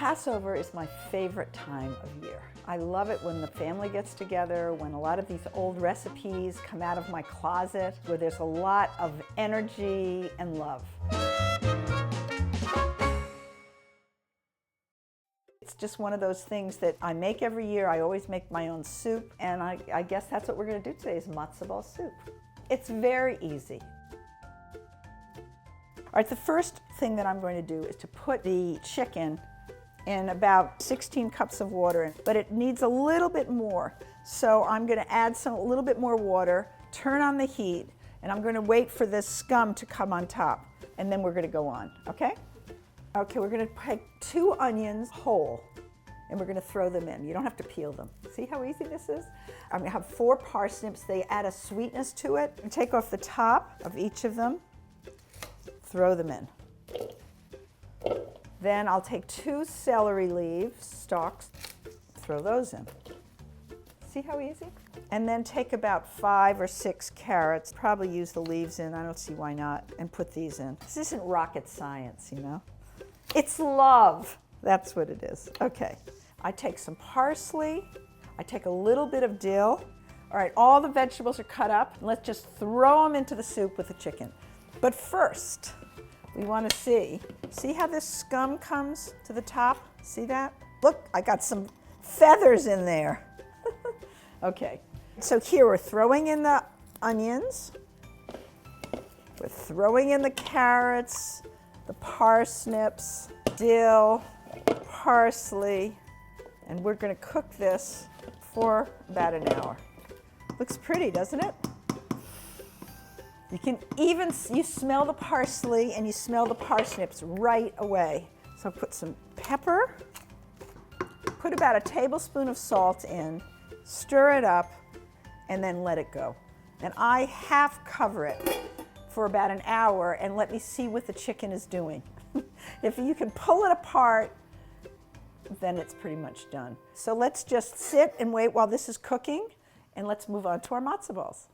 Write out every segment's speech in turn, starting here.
Passover is my favorite time of year. I love it when the family gets together, when a lot of these old recipes come out of my closet, where there's a lot of energy and love. It's just one of those things that I make every year. I always make my own soup, and I guess that's what we're going to do today is matzo ball soup. It's very easy. All right, the first thing that I'm going to do is to put the chicken in about 16 cups of water, but it needs a little bit more. So I'm going to add a little bit more water, turn on the heat, and I'm going to wait for this scum to come on top, and then we're going to go on, okay? Okay, we're going to take 2 onions whole, and we're going to throw them in. You don't have to peel them. See how easy this is? I'm going to have 4 parsnips. They add a sweetness to it. Take off the top of each of them, throw them in. Then I'll take 2 celery leaves, stalks, throw those in. See how easy? And then take about 5 or 6 carrots, probably use the leaves in, I don't see why not, and put these in. This isn't rocket science, you know? It's love, that's what it is. Okay, I take some parsley, I take a little bit of dill. All right, all the vegetables are cut up. Let's just throw them into the soup with the chicken. But first, we want to see how this scum comes to the top? See that? Look, I got some feathers in there. Okay, so here we're throwing in the onions, we're throwing in the carrots, the parsnips, dill, parsley, and we're going to cook this for about an hour. Looks pretty, doesn't it? You can you smell the parsley and you smell the parsnips right away. So put some pepper, put about a tablespoon of salt in, stir it up, and then let it go. And I half cover it for about an hour and let me see what the chicken is doing. If you can pull it apart, then it's pretty much done. So let's just sit and wait while this is cooking, and let's move on to our matzo balls.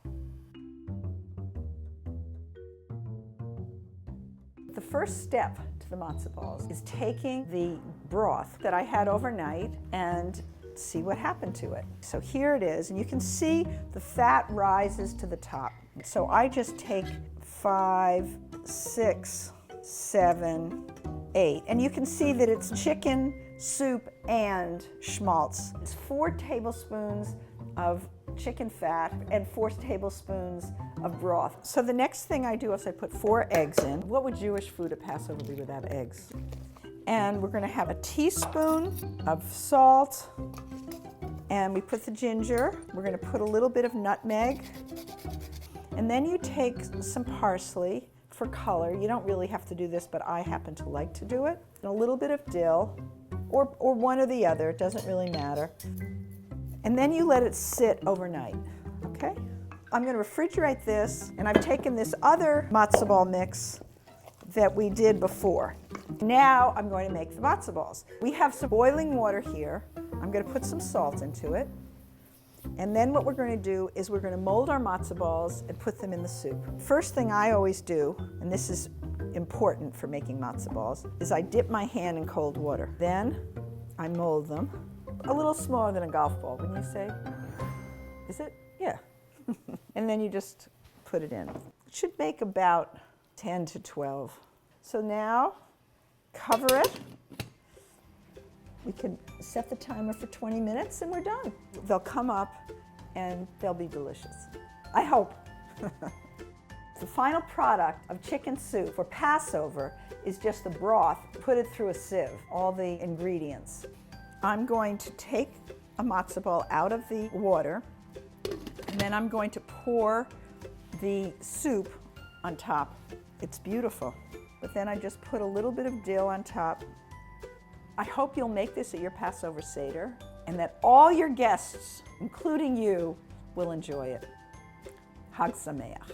The first step to the matzo balls is taking the broth that I had overnight and see what happened to it. So here it is, and you can see the fat rises to the top. So I just take 5, 6, 7, 8, and you can see that it's chicken, soup, and schmaltz. It's 4 tablespoons of chicken fat and 4 tablespoons of broth. So the next thing I do is I put 4 eggs in. What would Jewish food at Passover be without eggs? And we're going to have a teaspoon of salt, and we put the ginger. We're going to put a little bit of nutmeg, and then you take some parsley for color. You don't really have to do this, but I happen to like to do it. And a little bit of dill, or one or the other, it doesn't really matter. And then you let it sit overnight, okay? I'm going to refrigerate this, and I've taken this other matzo ball mix that we did before. Now I'm going to make the matzo balls. We have some boiling water here. I'm going to put some salt into it. And then what we're going to do is we're going to mold our matzo balls and put them in the soup. First thing I always do, and this is important for making matzo balls, is I dip my hand in cold water. Then I mold them. A little smaller than a golf ball, wouldn't you say? Is it? Yeah. And then you just put it in. It should make about 10 to 12. So now, cover it. We can set the timer for 20 minutes and we're done. They'll come up and they'll be delicious. I hope. The final product of chicken soup for Passover is just the broth. Put it through a sieve, all the ingredients. I'm going to take a matzo ball out of the water, and then I'm going to pour the soup on top. It's beautiful. But then I just put a little bit of dill on top. I hope you'll make this at your Passover Seder, and that all your guests, including you, will enjoy it. Hag Sameach.